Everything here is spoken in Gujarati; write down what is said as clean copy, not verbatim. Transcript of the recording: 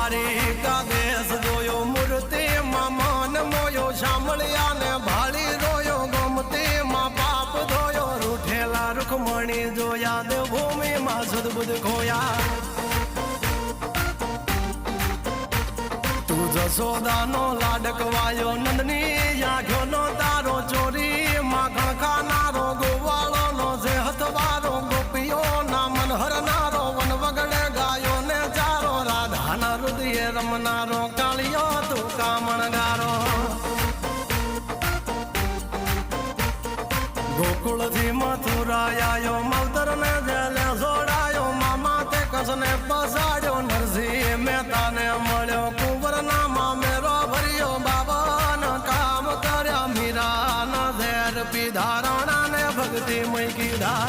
દ્વારિકા દેશ જોયો મૂર્તિ માં મન મોયો શામળિયા ને ભાળી જોયો ગોમતી માં પાપ ધોયો રૂઠેલા રૂખમણી જોયા દેવભૂમિ માં સદબુદ્ધ ખોયા તું જશોદાનો લાડકવાયો નંદની આંખો નો તારો ચોરી માખણ ખાનારો ગોવાળો નો જે હથવારો ગોપીઓ ના મન હરનારો વન વગડે ગાયો ને ચારો રાધાના હૃદય રમનારો કાળિયો તું કામણગારો ગોકુળ થી મથુરા આયો માવતર ને જેલે જોડાયો મામા તે કસને પસાડ્યો નરસિંહ મહેતા ને મળ્યો કુંવર ના મામેરો ભર્યો બાબા કામ કર્યા મીરા ના ઝેર પીધા રાણા ને ભક્તિ મય કીધા